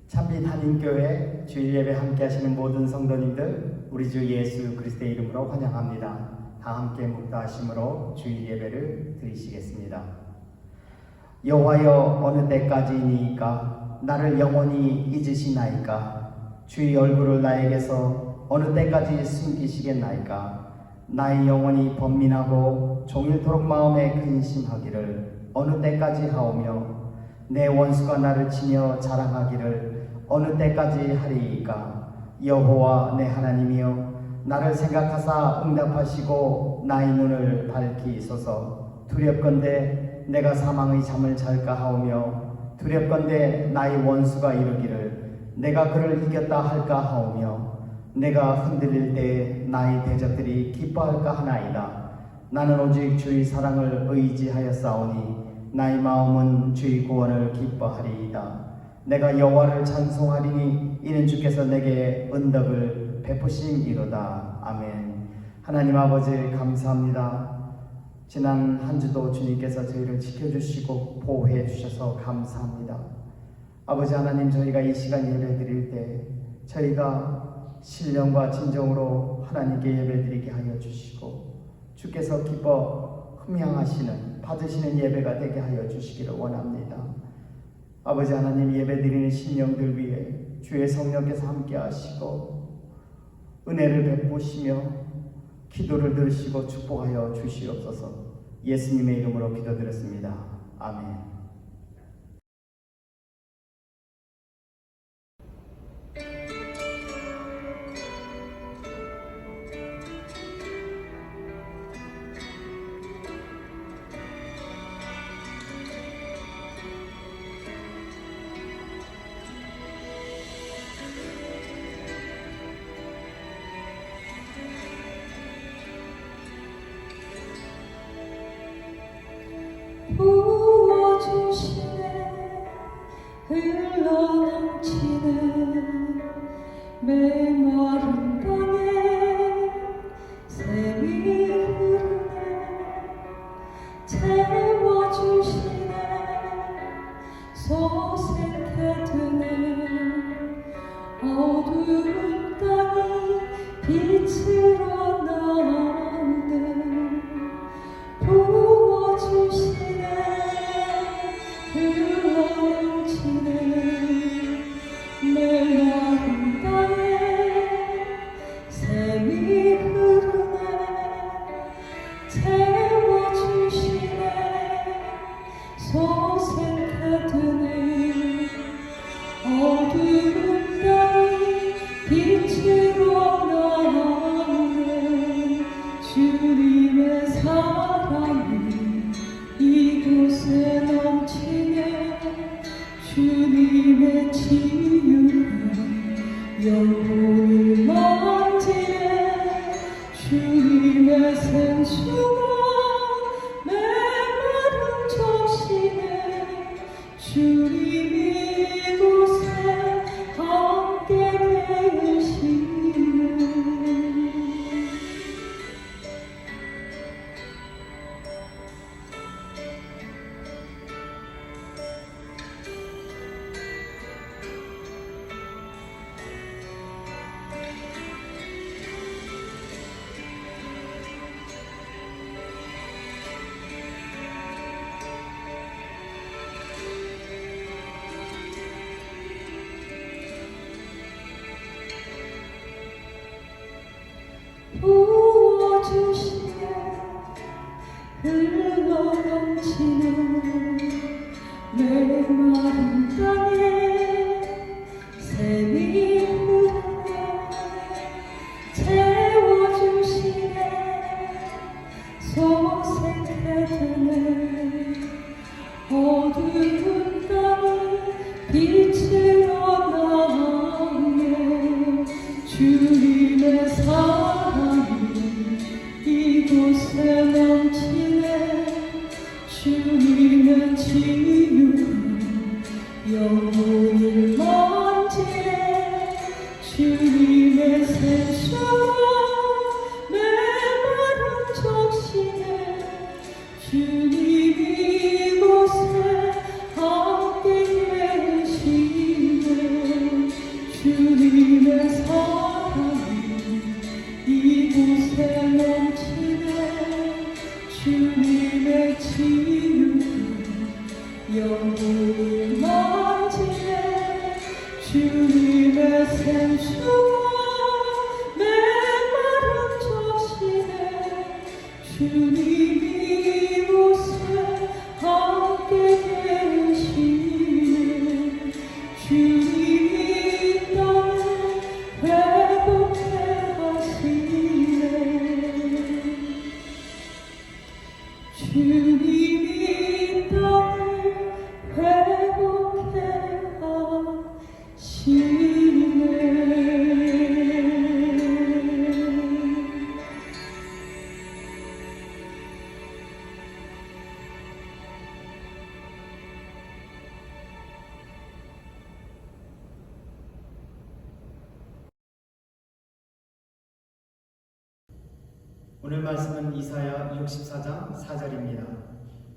참빛 한인교회 주일 예배 함께 하시는 모든 성도님들, 우리 주 예수 그리스도의 이름으로 환영합니다. 다 함께 묵다하심으로 주일 예배를 드리시겠습니다. 여호와여, 어느 때까지이니까 나를 영원히 잊으시나이까? 주의 얼굴을 나에게서 어느 때까지 숨기시겠나이까? 나의 영혼이 번민하고 종일토록 마음에 근심하기를 어느 때까지 하오며, 내 원수가 나를 치며 자랑하기를 어느 때까지 하리이까? 여호와 내 하나님이여, 나를 생각하사 응답하시고 나의 눈을 밝히소서. 두렵건대 내가 사망의 잠을 잘까 하오며, 두렵건대 나의 원수가 이르기를 내가 그를 이겼다 할까 하오며, 내가 흔들릴 때 나의 대적들이 기뻐할까 하나이다. 나는 오직 주의 사랑을 의지하였사오니 나의 마음은 주의 구원을 기뻐하리이다. 내가 여호와를 찬송하리니 이는 주께서 내게 은덕을 베푸심이로다. 아멘. 하나님 아버지 감사합니다. 지난 한 주도 주님께서 저희를 지켜주시고 보호해 주셔서 감사합니다. 아버지 하나님, 저희가 이 시간 예배 드릴 때 저희가 신령과 진정으로 하나님께 예배 드리게 하여 주시고, 주께서 기뻐 흠양하시는 받으시는 예배가 되게 하여 주시기를 원합니다. 아버지 하나님, 예배 드리는 신령들 위해 주의 성령께서 함께 하시고 은혜를 베푸시며 기도를 들으시고 축복하여 주시옵소서. 예수님의 이름으로 기도드렸습니다. 아멘. 부어주시네 흘러넘치는 메마른 땅에 샘이 흐르네. 채워주시네 솟게 드는 어두운 땅이 빛으로 나오는. 부어주시네 흘러넘치는 메마른 땅에 샘이 흐르네. 채워주시네 솟게 드는 어두운 땅이 빛으로 나오는. 주님의 사랑이 이곳에 넘치네. 주님의 치유가 영혼을 만지네. 주님의 생수가 메마른 적시네. 주님이 이곳에 함께 계시네. 부어주시네 흘러넘치는 메마른 땅에 샘이 흐르네. 채워주시네 솟게 드는 어두운 땅이 빛으로 나오네. 주님의 사랑이 이곳에 넘치네. 주님의 치유가 영혼을 만지네. 주님의 생수가 메마른 적시네. 주님이 이곳에 함께 계시 영혼이 먼지에 주님의 생수와 메마른 적신에 주님이 이곳에 함께 계시네. 주님이 땅을 회복해 하시네. 주님이 땅을 회복해 하시네. 오늘 말씀은 이사야 64장 4절입니다.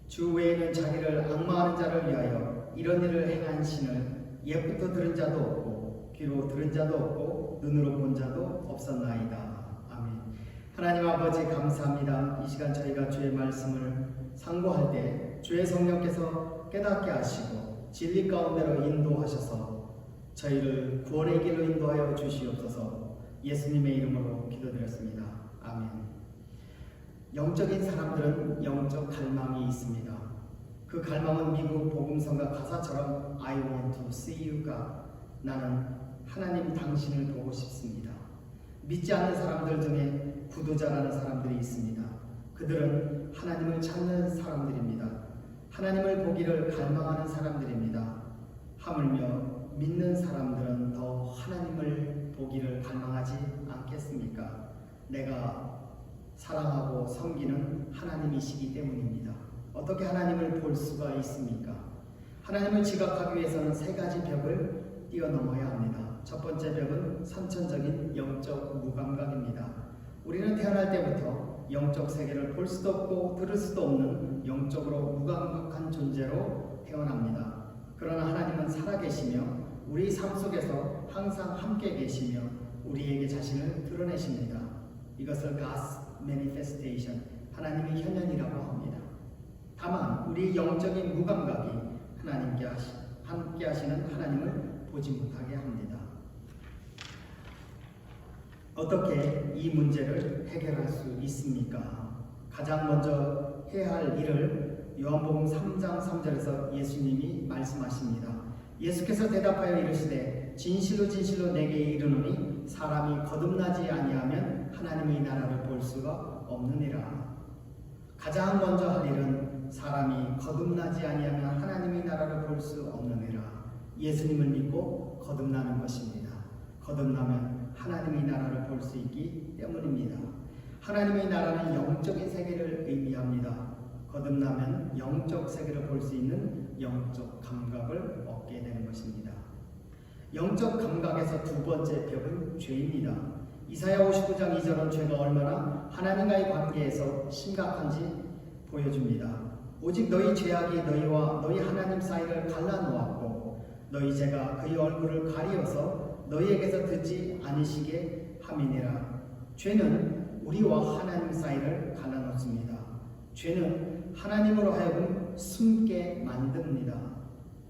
주 외에는 자기를 악마하는 자를 위하여 이런 일을 행한 신을 옛부터 들은 자도 없고 귀로 들은 자도 없고 눈으로 본 자도 없었나이다. 아멘. 하나님 아버지 감사합니다. 이 시간 저희가 주의 말씀을 상고할 때 주의 성령께서 깨닫게 하시고 진리 가운데로 인도하셔서 저희를 구원의 길로 인도하여 주시옵소서. 예수님의 이름으로 기도드렸습니다. 아멘. 영적인 사람들은 영적 갈망이 있습니다. 그 갈망은 미국 복음성가 가사처럼 I want to see you가 나는 하나님 당신을 보고 싶습니다. 믿지 않는 사람들 중에 구도자라는 사람들이 있습니다. 그들은 하나님을 찾는 사람들입니다. 하나님을 보기를 갈망하는 사람들입니다. 하물며 믿는 사람들은 더 하나님을 보기를 갈망하지 않겠습니까? 내가 사랑하고 섬기는 하나님이시기 때문입니다. 어떻게 하나님을 볼 수가 있습니까? 하나님을 지각하기 위해서는 세 가지 벽을 뛰어넘어야 합니다. 첫 번째 벽은 선천적인 영적 무감각입니다. 우리는 태어날 때부터 영적 세계를 볼 수도 없고 들을 수도 없는 영적으로 무감각한 존재로 태어납니다. 그러나 하나님은 살아계시며 우리 삶 속에서 항상 함께 계시며 우리에게 자신을 드러내십니다. 이것을 God's Manifestation, 하나님의 현현이라고 합니다. 다만 우리 영적인 무감각이 하나님께 함께 하시는 하나님을 보지 못하게 합니다. 어떻게 이 문제를 해결할 수 있습니까? 가장 먼저 해야 할 일을 요한복음 3장 3절에서 예수님이 말씀하십니다. 예수께서 대답하여 이르시되 진실로 진실로 내게 이르노니 사람이 거듭나지 아니하면 하나님의 나라를 볼 수가 없느니라. 가장 먼저 할 일은 사람이 거듭나지 아니하면 하나님의 나라를 볼 수 없느니라. 예수님을 믿고 거듭나는 것입니다. 거듭나면 하나님의 나라를 볼 수 있기 때문입니다. 하나님의 나라는 영적인 세계를 의미합니다. 거듭나면 영적 세계를 볼 수 있는 영적 감각을 얻게 되는 것입니다. 영적 감각에서 두 번째 벽은 죄입니다. 이사야 59장 2절은 죄가 얼마나 하나님과의 관계에서 심각한지 보여줍니다. 오직 너희 죄악이 너희와 너희 하나님 사이를 갈라놓았고 너희 죄가 그의 얼굴을 가리어서 너희에게서 듣지 않으시게 함이니라. 죄는 우리와 하나님 사이를 갈라놓습니다. 죄는 하나님으로 하여금 숨게 만듭니다.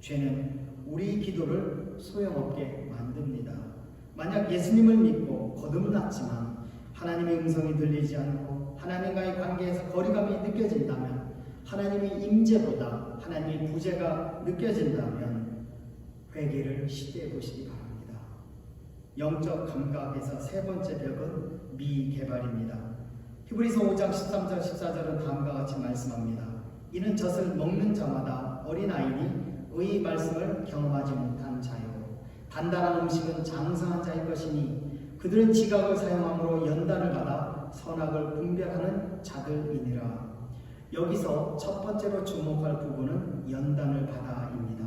죄는 우리 기도를 소용없게 만듭니다. 만약 예수님을 믿고 거듭났지만 하나님의 음성이 들리지 않고 하나님과의 관계에서 거리감이 느껴진다면, 하나님의 임재보다 하나님의 부재가 느껴진다면 회개를 시도해 보시기 바랍니다. 영적 감각에서 세 번째 벽은 미개발입니다. 히브리서 5장 13절 14절은 다음과 같이 말씀합니다. 이는 젖을 먹는 자마다 어린아이니 의의 말씀을 경험하지 못한 자요, 단단한 음식은 장성한 자의 것이니 그들은 지각을 사용함으로 연단을 받아 선악을 분별하는 자들이니라. 여기서 첫 번째로 주목할 부분은 연단을 받아입니다.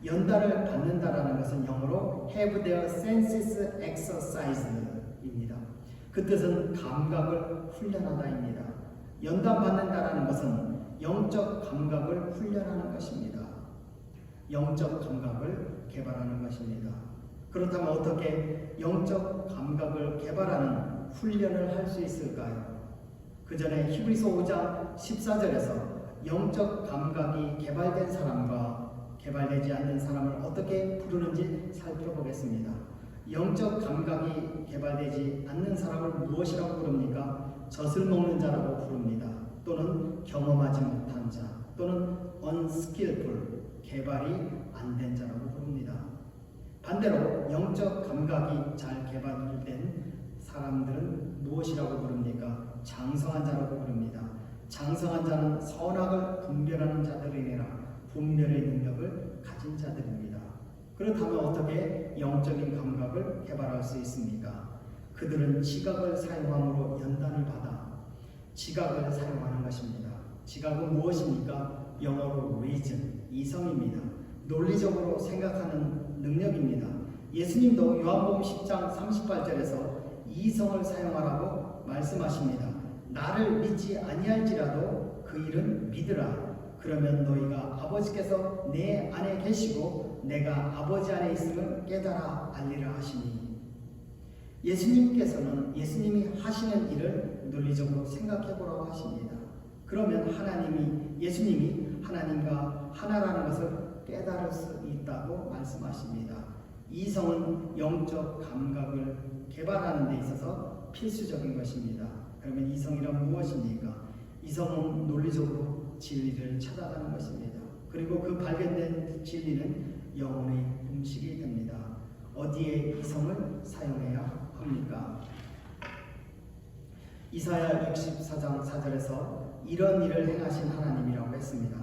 연단을 받는다라는 것은 영어로 have their senses exercised입니다. 그 뜻은 감각을 훈련하다입니다. 연단 받는다라는 것은 영적 감각을 훈련하는 것입니다. 영적 감각을 개발하는 것입니다. 그렇다면 어떻게 영적 감각을 개발하는 훈련을 할 수 있을까요? 그 전에 히브리서 5장 14절에서 영적 감각이 개발된 사람과 개발되지 않는 사람을 어떻게 부르는지 살펴보겠습니다. 영적 감각이 개발되지 않는 사람을 무엇이라고 부릅니까? 젖을 먹는 자라고 부릅니다. 또는 경험하지 못한 자, 또는 unskillful, 개발이 안 된 자라고 부릅니다. 반대로 영적 감각이 잘 개발된 사람들은 무엇이라고 부릅니까? 장성한 자라고 부릅니다. 장성한 자는 선악을 분별하는 자들이라 분별의 능력을 가진 자들입니다. 그렇다면 어떻게 영적인 감각을 개발할 수 있습니까? 그들은 지각을 사용함으로 연단을 받아 지각을 사용하는 것입니다. 지각은 무엇입니까? 영어로 reason, 이성입니다. 논리적으로 생각하는 능력입니다. 예수님도 요한복음 10장 38절에서 이성을 사용하라고 말씀하십니다. 나를 믿지 아니할지라도 그 일은 믿으라. 그러면 너희가 아버지께서 내 안에 계시고 내가 아버지 안에 있음을 깨달아 알리라 하시니, 예수님께서는 예수님이 하시는 일을 논리적으로 생각해 보라고 하십니다. 그러면 예수님이 하나님과 하나라는 것을 깨달을 수 있다고 말씀하십니다. 이성은 영적 감각을 개발하는 데 있어서 필수적인 것입니다. 그러면 이성이란 무엇입니까? 이성은 논리적으로 진리를 찾아가는 것입니다. 그리고 그 발견된 진리는 영혼의 음식이 됩니다. 어디에 이성을 사용해야 합니까? 이사야 64장 4절에서 이런 일을 행하신 하나님이라고 했습니다.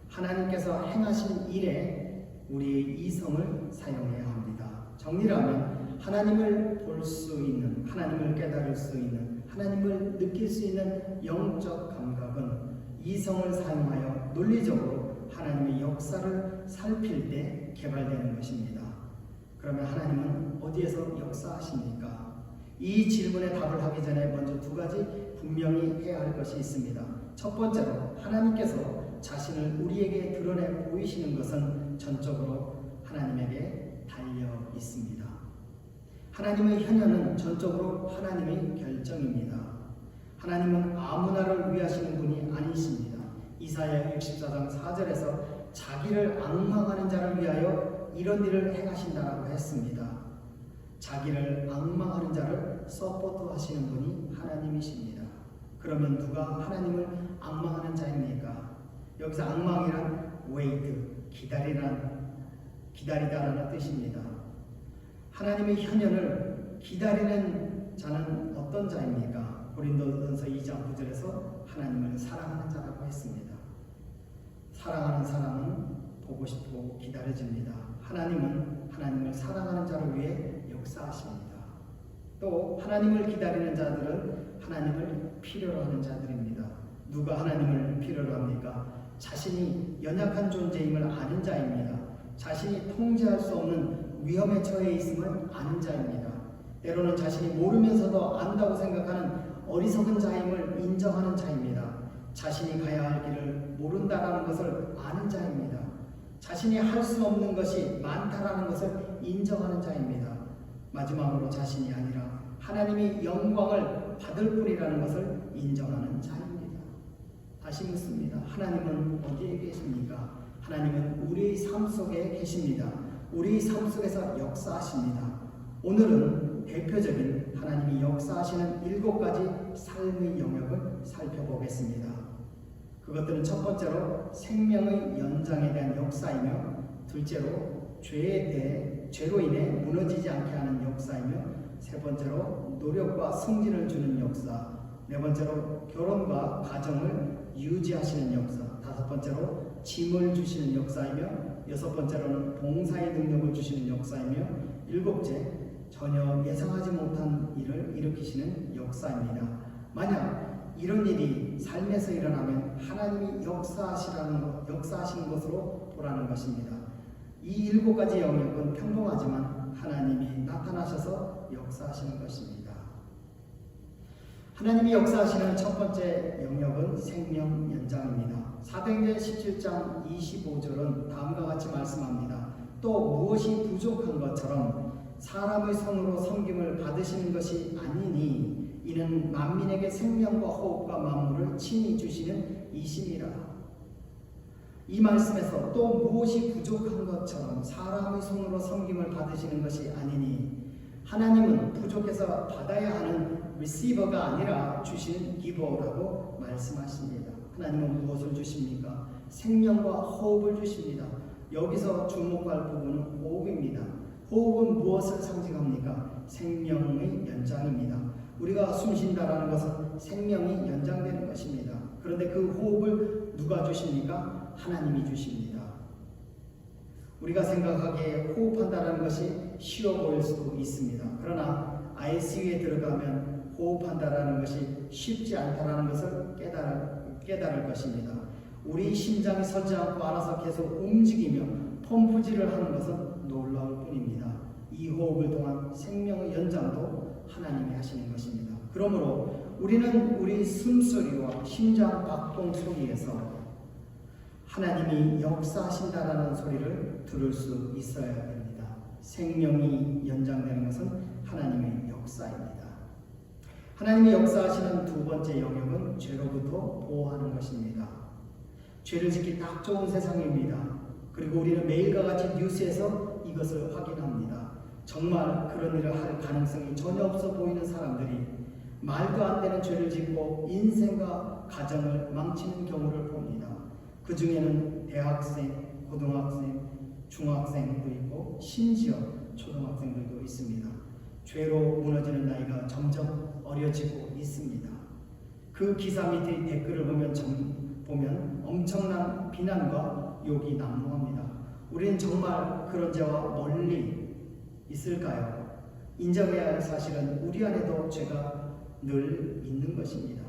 하나님께서 행하신 일에 우리의 이성을 사용해야 합니다. 정리하면 하나님을 볼 수 있는, 하나님을 깨달을 수 있는, 하나님을 느낄 수 있는 영적 감각은 이성을 사용하여 논리적으로 하나님의 역사를 살필 때 개발되는 것입니다. 그러면 하나님은 어디에서 역사하십니까? 이 질문에 답을 하기 전에 먼저 두 가지 분명히 해야 할 것이 있습니다. 첫 번째로 하나님께서 자신을 우리에게 드러내 보이시는 것은 전적으로 하나님에게 달려 있습니다. 하나님의 현현은 전적으로 하나님의 결정입니다. 하나님은 아무나를 위하시는 분이 아니십니다. 이사야 64장 4절에서 자기를 앙망하는 자를 위하여 이런 일을 행하신다라고 했습니다. 자기를 앙망하는 자를 서포트 하시는 분이 하나님이십니다. 그러면 누가 하나님을 앙망하는 자입니까? 여기서 앙망이란 wait, 기다리다라는 뜻입니다. 하나님의 현현을 기다리는 자는 어떤 자입니까? 고린도전서 2장 9절에서 하나님을 사랑하는 자라고 했습니다. 사랑하는 사람은 보고 싶고 기다려집니다. 하나님은 하나님을 사랑하는 자를 위해 역사하십니다. 또 하나님을 기다리는 자들은 하나님을 필요로 하는 자들입니다. 누가 하나님을 필요로 합니까? 자신이 연약한 존재임을 아는 자입니다. 자신이 통제할 수 없는 위험에 처해 있음을 아는 자입니다. 때로는 자신이 모르면서도 안다고 생각하는 어리석은 자임을 인정하는 자입니다. 자신이 가야 할 길을 모른다라는 것을 아는 자입니다. 자신이 할 수 없는 것이 많다라는 것을 인정하는 자입니다. 마지막으로 자신이 아니라 하나님이 영광을 받을 뿐이라는 것을 인정하는 자입니다. 다시 묻습니다. 하나님은 어디에 계십니까? 하나님은 우리의 삶 속에 계십니다. 우리의 삶 속에서 역사하십니다. 오늘은 대표적인 하나님이 역사하시는 7가지 삶의 영역을 살펴보겠습니다. 그것들은 첫 번째로 생명의 연장에 대한 역사이며, 둘째로 죄로 인해 무너지지 않게 하는 역사이며, 세 번째로 노력과 승진을 주는 역사, 네 번째로 결혼과 가정을 유지하시는 역사, 다섯 번째로 짐을 주시는 역사이며, 여섯 번째로는 봉사의 능력을 주시는 역사이며, 일곱째 전혀 예상하지 못한 일을 일으키시는 역사입니다. 만약 이런 일이 삶에서 일어나면 하나님이 역사하시는 것으로 보라는 것입니다. 이 7가지 영역은 평범하지만 하나님이 나타나셔서 역사하시는 것입니다. 하나님이 역사하시는 첫 번째 영역은 생명 연장입니다. 사도행전 17장 25절은 다음과 같이 말씀합니다. 또 무엇이 부족한 것처럼 사람의 손으로 섬김을 받으시는 것이 아니니 이는 만민에게 생명과 호흡과 만물을 친히 주시는 이심이라. 이 말씀에서 또 무엇이 부족한 것처럼 사람의 손으로 섬김을 받으시는 것이 아니니 하나님은 부족해서 받아야 하는 리시버가 아니라 주시는 기버라고 말씀하십니다. 하나님은 무엇을 주십니까? 생명과 호흡을 주십니다. 여기서 주목할 부분은 호흡입니다. 호흡은 무엇을 상징합니까? 생명의 연장입니다. 우리가 숨쉰다라는 것은 생명이 연장되는 것입니다. 그런데 그 호흡을 누가 주십니까? 하나님이 주십니다. 우리가 생각하기에 호흡한다는 것이 쉬워 보일 수도 있습니다. 그러나 ICU에 들어가면 호흡한다라는 것이 쉽지 않다라는 것을 깨달을 것입니다. 우리 심장이 서지 않고 알아서 계속 움직이며 펌프질을 하는 것은 놀라울 뿐입니다. 이 호흡을 통한 생명의 연장도 하나님이 하시는 것입니다. 그러므로 우리는 우리 숨소리와 심장 박동 소리에서 하나님이 역사하신다라는 소리를 들을 수 있어야 됩니다. 생명이 연장되는 것은 하나님의 역사입니다. 하나님이 역사하시는 두 번째 영역은 죄로부터 보호하는 것입니다. 죄를 짓기 딱 좋은 세상입니다. 그리고 우리는 매일과 같이 뉴스에서 이것을 확인합니다. 정말 그런 일을 할 가능성이 전혀 없어 보이는 사람들이 말도 안 되는 죄를 짓고 인생과 가정을 망치는 경우를 봅니다. 그 중에는 대학생, 고등학생, 중학생도 있고 심지어 초등학생들도 있습니다. 죄로 무너지는 나이가 점점 어려지고 있습니다. 그 기사 밑에 댓글을 보면 엄청난 비난과 욕이 난무합니다. 우리는 정말 그런 죄와 멀리 있을까요? 인정해야 할 사실은 우리 안에도 죄가 늘 있는 것입니다.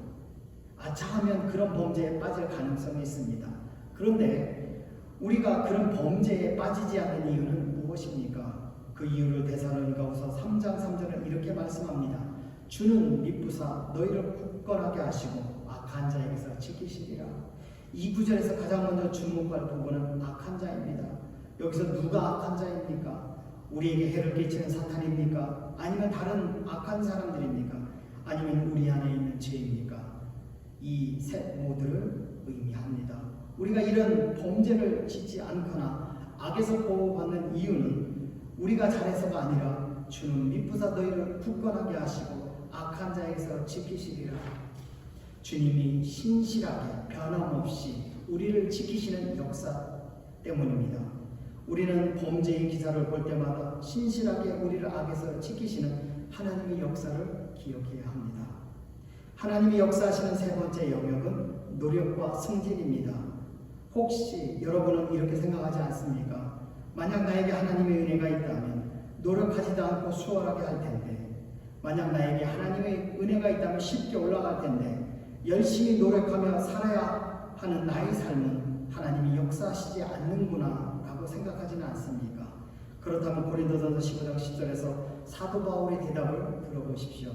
아차하면 그런 범죄에 빠질 가능성이 있습니다. 그런데 우리가 그런 범죄에 빠지지 않는 이유는 무엇입니까? 그 이유를 데살로니가후서 3장 3절은 이렇게 말씀합니다. 주는 미쁘사 너희를 굳건하게 하시고 악한 자에게서 지키시리라. 이 구절에서 가장 먼저 주목할 부분은 악한 자입니다. 여기서 누가 악한 자입니까? 우리에게 해를 끼치는 사탄입니까? 아니면 다른 악한 사람들입니까? 아니면 우리 안에 있는 죄입니까? 이 셋 모두를 의미합니다. 우리가 이런 범죄를 짓지 않거나 악에서 보호받는 이유는 우리가 잘해서가 아니라 주는 미쁘사 너희를 굳건하게 하시고 악한 자에게서 지키시리라. 주님이 신실하게 변함없이 우리를 지키시는 역사 때문입니다. 우리는 범죄의 기사를 볼 때마다 신실하게 우리를 악에서 지키시는 하나님의 역사를 기억해야 합니다. 하나님이 역사하시는 세 번째 영역은 노력과 승진입니다. 혹시 여러분은 이렇게 생각하지 않습니까? 만약 나에게 하나님의 은혜가 있다면 노력하지도 않고 수월하게 할 텐데, 만약 나에게 하나님의 은혜가 있다면 쉽게 올라갈 텐데, 열심히 노력하며 살아야 하는 나의 삶은 하나님이 역사하시지 않는구나 라고 생각하지는 않습니까? 그렇다면 고린도전서 15장 10절에서 사도 바울의 대답을 들어보십시오.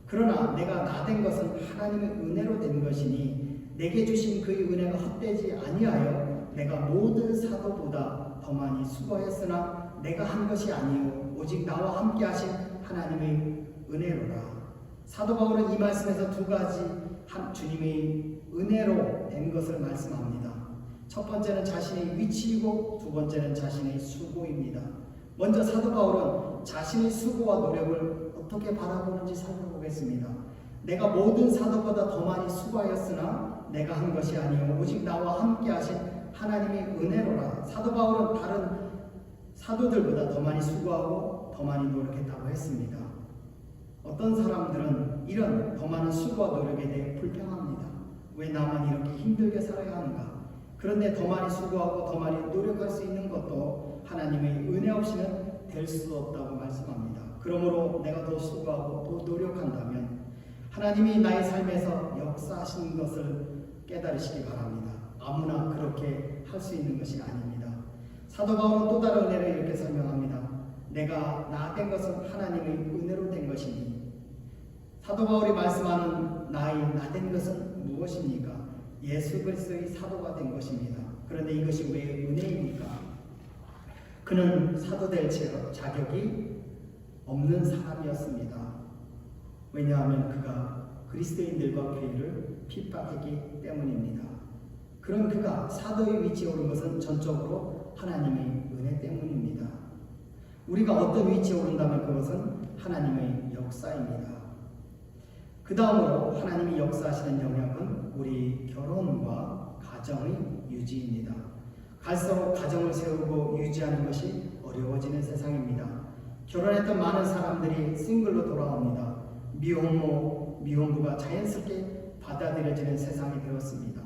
그러나 내가 나된 것은 하나님의 은혜로 된 것이니 내게 주신 그의 은혜가 헛되지 아니하여 내가 모든 사도보다 더 많이 수고했으나 내가 한 것이 아니요 오직 나와 함께 하신 하나님의 은혜로라. 사도 바울은 이 말씀에서 두 가지 주님의 은혜로 된 것을 말씀합니다. 첫 번째는 자신의 위치이고 두 번째는 자신의 수고입니다. 먼저 사도 바울은 자신의 수고와 노력을 어떻게 바라보는지 살펴보겠습니다. 내가 모든 사도보다 더 많이 수고하였으나 내가 한 것이 아니요 오직 나와 함께 하신 하나님의 은혜로라. 사도 바울은 다른 사도들보다 더 많이 수고하고 더 많이 노력했다고 했습니다. 어떤 사람들은 이런 더 많은 수고와 노력에 대해 불평합니다. 왜 나만 이렇게 힘들게 살아야 하는가? 그런데 더 많이 수고하고 더 많이 노력할 수 있는 것도 하나님의 은혜 없이는 될 수 없다고 말씀합니다. 그러므로 내가 더 수고하고 더 노력한다면 하나님이 나의 삶에서 역사하신 것을 깨달으시기 바랍니다. 아무나 그렇게 할 수 있는 것이 아닙니다. 사도 바울은 또 다른 은혜를 이렇게 설명합니다. 내가 나된 것은 하나님의 은혜로 된 것이니. 사도 바울이 말씀하는 나의 나된 것은 무엇입니까? 예수 그리스도의 사도가 된 것입니다. 그런데 이것이 왜 은혜입니까? 그는 사도 될 자격이 없는 사람이었습니다. 왜냐하면 그가 그리스도인들과 교회를 핍박했기 때문입니다. 그런 그가 사도의 위치에 오른 것은 전적으로 하나님의 은혜 때문입니다. 우리가 어떤 위치에 오른다면 그것은 하나님의 역사입니다. 그 다음으로 하나님이 역사하시는 영역은 우리 결혼과 가정의 유지입니다. 갈수록 가정을 세우고 유지하는 것이 어려워지는 세상입니다. 결혼했던 많은 사람들이 싱글로 돌아옵니다. 미혼모, 미혼부가 자연스럽게 받아들여지는 세상이 되었습니다.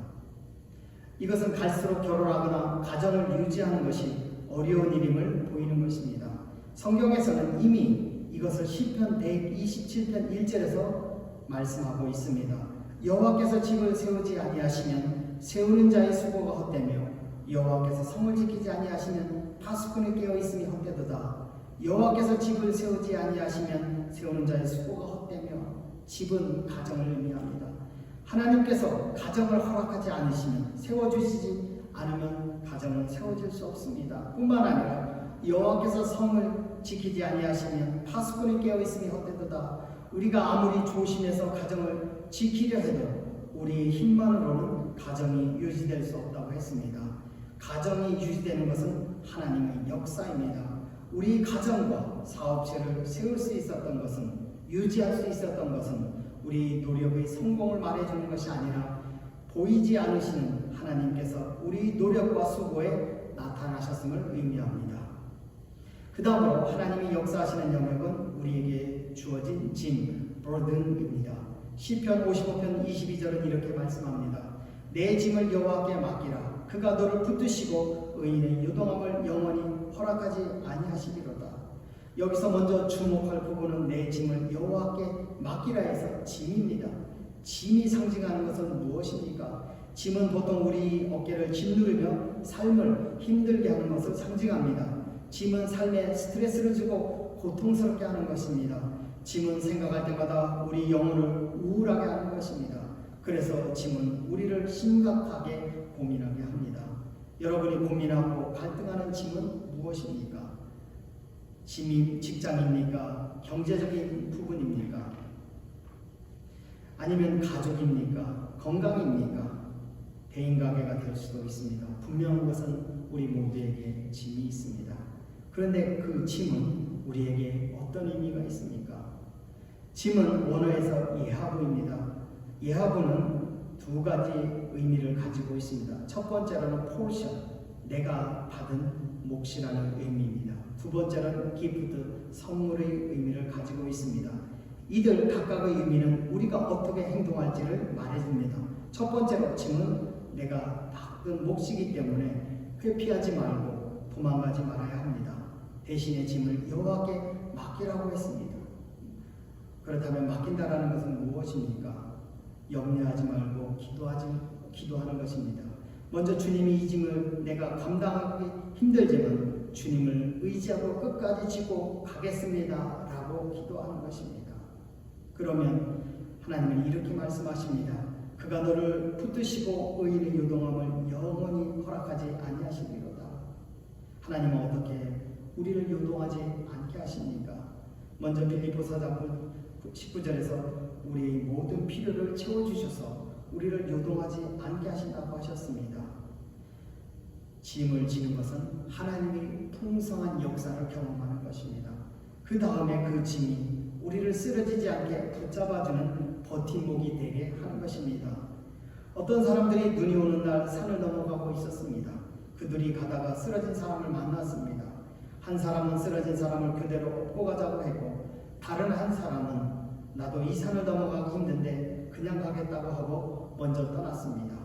이것은 갈수록 결혼하거나 가정을 유지하는 것이 어려운 일임을 보이는 것입니다. 성경에서는 이미 이것을 시편 127편 1절에서 말씀하고 있습니다. 여호와께서 집을 세우지 아니하시면 세우는 자의 수고가 헛되며 여호와께서 성을 지키지 아니하시면 파수꾼이 깨어 있음이 헛되도다. 여호와께서 집을 세우지 아니하시면 세우는 자의 수고가 헛되며 집은 가정을 의미합니다. 하나님께서 가정을 허락하지 않으시면 세워주시지 않으면 가정은 세워질 수 없습니다. 뿐만 아니라 여호와께서 성을 지키지 아니하시면 파수꾼이 깨어 있음이 헛되도다. 우리가 아무리 조심해서 가정을 지키려 해도 우리의 힘만으로는 가정이 유지될 수 없다고 했습니다. 가정이 유지되는 것은 하나님의 역사입니다. 우리 가정과 사업체를 세울 수 있었던 것은, 유지할 수 있었던 것은 우리 노력의 성공을 말해주는 것이 아니라 보이지 않으시는 하나님께서 우리 노력과 수고에 나타나셨음을 의미합니다. 그 다음으로 하나님이 역사하시는 영역은 우리에게 주어진 짐, burden입니다. 시편 55편 22절은 이렇게 말씀합니다. 내 짐을 여호와께 맡기라. 그가 너를 붙드시고 의인의 요동함을 영원히 허락하지 아니하시리로다. 여기서 먼저 주목할 부분은 내 짐을 여호와께 맡기라 해서 짐입니다. 짐이 상징하는 것은 무엇입니까? 짐은 보통 우리 어깨를 짓누르며 삶을 힘들게 하는 것을 상징합니다. 짐은 삶에 스트레스를 주고 고통스럽게 하는 것입니다. 짐은 생각할 때마다 우리 영혼을 우울하게 하는 것입니다. 그래서 짐은 우리를 심각하게 고민하게 합니다. 여러분이 고민하고 갈등하는 짐은 무엇입니까? 짐이 직장입니까? 경제적인 부분입니까? 아니면 가족입니까? 건강입니까? 대인관계가 될 수도 있습니다. 분명한 것은 우리 모두에게 짐이 있습니다. 그런데 그 짐은 우리에게 어떤 의미가 있습니까? 짐은 원어에서 예하부입니다. 예하부는 두 가지 의미를 가지고 있습니다. 첫 번째로는 portion, 내가 받은 몫이라는 의미입니다. 두 번째로는 gift, 선물의 의미를 가지고 있습니다. 이들 각각의 의미는 우리가 어떻게 행동할지를 말해줍니다. 첫 번째로 짐은 내가 받은 몫이기 때문에 회피하지 말고 도망가지 말아야 합니다. 대신에 짐을 여호와께 맡기라고 했습니다. 그렇다면 맡긴다라는 것은 무엇입니까? 염려하지 말고 기도하는 것입니다. 먼저 주님이 이 짐을 내가 감당하기 힘들지만 주님을 의지하고 끝까지 지고 가겠습니다 라고 기도하는 것입니다. 그러면 하나님은 이렇게 말씀하십니다. 그가 너를 붙드시고 의인의 요동함을 영원히 허락하지 아니하시리로다. 하나님은 어떻게 우리를 요동하지 않게 하십니까? 먼저 빌립보서 19절에서 우리의 모든 필요를 채워주셔서 우리를 요동하지 않게 하신다고 하셨습니다. 짐을 지는 것은 하나님의 풍성한 역사를 경험하는 것입니다. 그 다음에 그 짐이 우리를 쓰러지지 않게 붙잡아주는 버팀목이 되게 하는 것입니다. 어떤 사람들이 눈이 오는 날 산을 넘어가고 있었습니다. 그들이 가다가 쓰러진 사람을 만났습니다. 한 사람은 쓰러진 사람을 그대로 업고 가자고 했고, 다른 한 사람은 나도 이 산을 넘어가기 힘든데 그냥 가겠다고 하고 먼저 떠났습니다.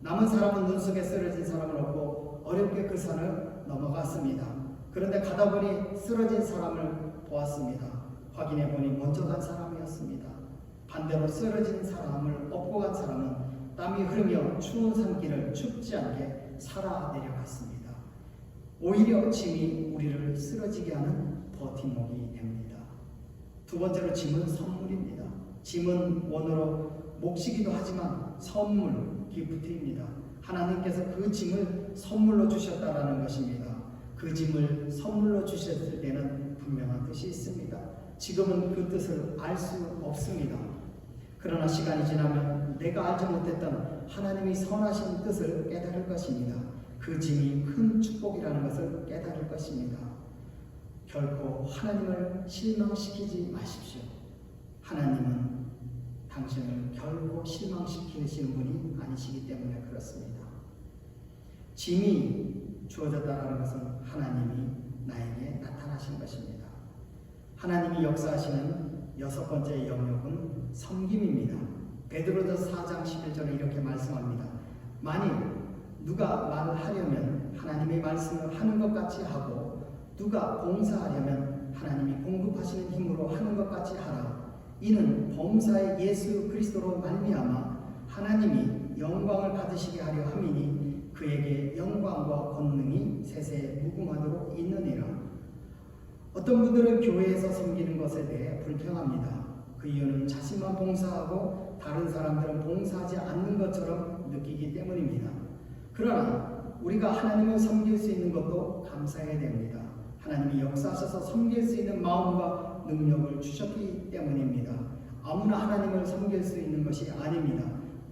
남은 사람은 눈 속에 쓰러진 사람을 업고 어렵게 그 산을 넘어갔습니다. 그런데 가다 보니 쓰러진 사람을 보았습니다. 확인해 보니 먼저 간 사람이었습니다. 반대로 쓰러진 사람을 업고 간 사람은 땀이 흐르며 추운 산길을 춥지 않게 살아 내려갔습니다. 오히려 짐이 우리를 쓰러지게 하는 버팀목이 됩니다. 두 번째로 짐은 선물입니다. 짐은 원어로 몫이기도 하지만 선물, 기프트입니다. 하나님께서 그 짐을 선물로 주셨다라는 것입니다. 그 짐을 선물로 주셨을 때는 분명한 뜻이 있습니다. 지금은 그 뜻을 알 수 없습니다. 그러나 시간이 지나면 내가 알지 못했던 하나님의 선하신 뜻을 깨달을 것입니다. 그 짐이 큰 축복이라는 것을 깨달을 것입니다. 결코 하나님을 실망시키지 마십시오. 하나님은 당신을 결코 실망시키시는 분이 아니시기 때문에 그렇습니다. 짐이 주어졌다는 것은 하나님이 나에게 나타나신 것입니다. 하나님이 역사하시는 여섯 번째 영역은 섬김입니다. 베드로전서 4장 11절에 이렇게 말씀합니다. 만일 누가 말하려면 하나님의 말씀을 하는 것 같이 하고 누가 봉사하려면 하나님이 공급하시는 힘으로 하는 것 같이 하라. 이는 범사의 예수 그리스도로 말미암아 하나님이 영광을 받으시게 하려 함이니 그에게 영광과 권능이 세세에 무궁하도록 있느니라. 어떤 분들은 교회에서 섬기는 것에 대해 불평합니다. 그 이유는 자신만 봉사하고 다른 사람들은 봉사하지 않는 것처럼 느끼기 때문입니다. 그러나 우리가 하나님을 섬길 수 있는 것도 감사해야 됩니다. 하나님이 역사하셔서 섬길 수 있는 마음과 능력을 주셨기 때문입니다. 아무나 하나님을 섬길 수 있는 것이 아닙니다.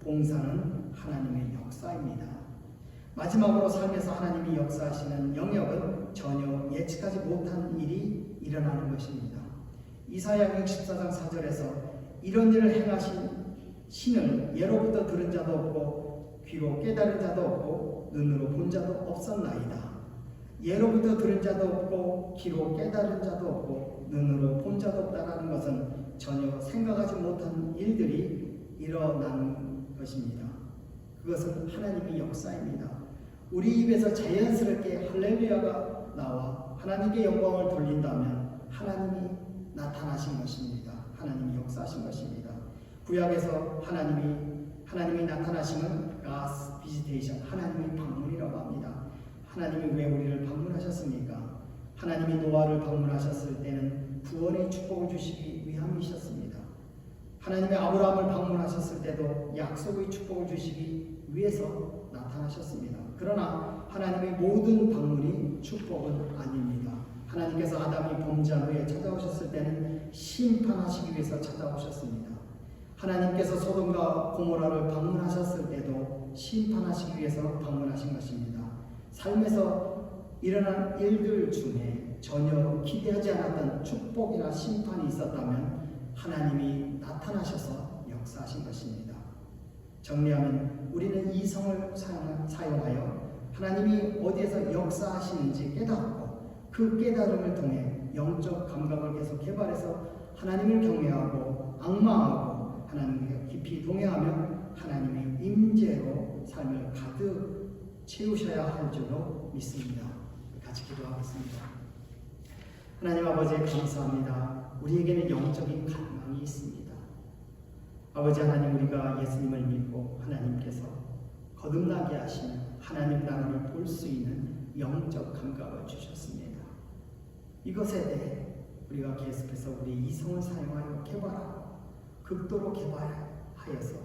봉사는 하나님의 역사입니다. 마지막으로 삶에서 하나님이 역사하시는 영역은 전혀 예측하지 못한 일이 일어나는 것입니다. 이사야 64장 4절에서 이런 일을 행하신 신을 예로부터 들은 자도 없고 귀로 깨달은 자도 없고 눈으로 본 자도 없었나이다. 예로부터 들은 자도 없고 귀로 깨달은 자도 없고 눈으로 본 자도 없다는 것은 전혀 생각하지 못한 일들이 일어난 것입니다. 그것은 하나님의 역사입니다. 우리 입에서 자연스럽게 할렐루야가 나와 하나님께 영광을 돌린다면 하나님이 나타나신 것입니다. 하나님이 역사하신 것입니다. 구약에서 하나님이 나타나심은 God's visitation, 하나님의 방문이라고 합니다. 하나님이 왜 우리를 방문하셨습니까? 하나님이 노아를 방문하셨을 때는 구원의 축복을 주시기 위함이셨습니다. 하나님이 아브라함을 방문하셨을 때도 약속의 축복을 주시기 위해서 나타나셨습니다. 그러나 하나님의 모든 방문이 축복은 아닙니다. 하나님께서 아담이 범죄한 후에 찾아오셨을 때는 심판하시기 위해서 찾아오셨습니다. 하나님께서 소돔과 고모라를 방문하셨을 때도 심판하시기 위해서 방문하신 것입니다. 삶에서 일어난 일들 중에 전혀 기대하지 않았던 축복이나 심판이 있었다면 하나님이 나타나셔서 역사하신 것입니다. 정리하면 우리는 이성을 사용하여 하나님이 어디에서 역사하시는지 깨닫고 그 깨달음을 통해 영적 감각을 계속 개발해서 하나님을 경외하고 앙망하고 하나님께 깊이 동행하며 하나님의 임재로 삶을 가득 채우셔야 할 줄로 믿습니다. 같이 기도하겠습니다. 하나님 아버지 감사합니다. 우리에게는 영적인 갈망이 있습니다. 아버지 하나님, 우리가 예수님을 믿고 하나님께서 거듭나게 하시는 하나님 나라를 볼 수 있는 영적 감각을 주셨습니다. 이것에 대해 우리가 계속해서 우리 이성을 사용하여 개발하고 극도로 개발하여서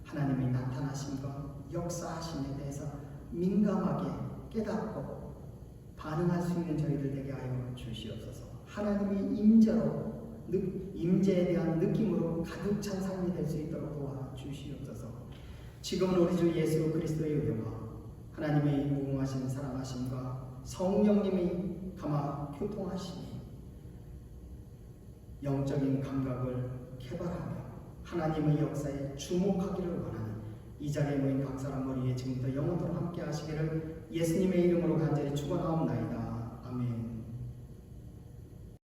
하나님의 나타나심과 역사하심에 대해서 민감하게 깨닫고 반응할 수 있는 저희들 되게 하여 주시옵소서. 하나님의 임재에 대한 느낌으로 가득 찬 삶이 될 수 있도록 도와주시옵소서. 지금은 우리 주 예수 그리스도의 은혜와 하나님의 무궁하신 사랑하심과 성령님의 감화 교통하심이 영적인 감각을 개발하며 하나님의 역사에 주목하기를 원하는 이 자리에 모인 각 사람 머리에 지금부터 영원토록 함께 하시기를 예수님의 이름으로 간절히 축원하옵나이다.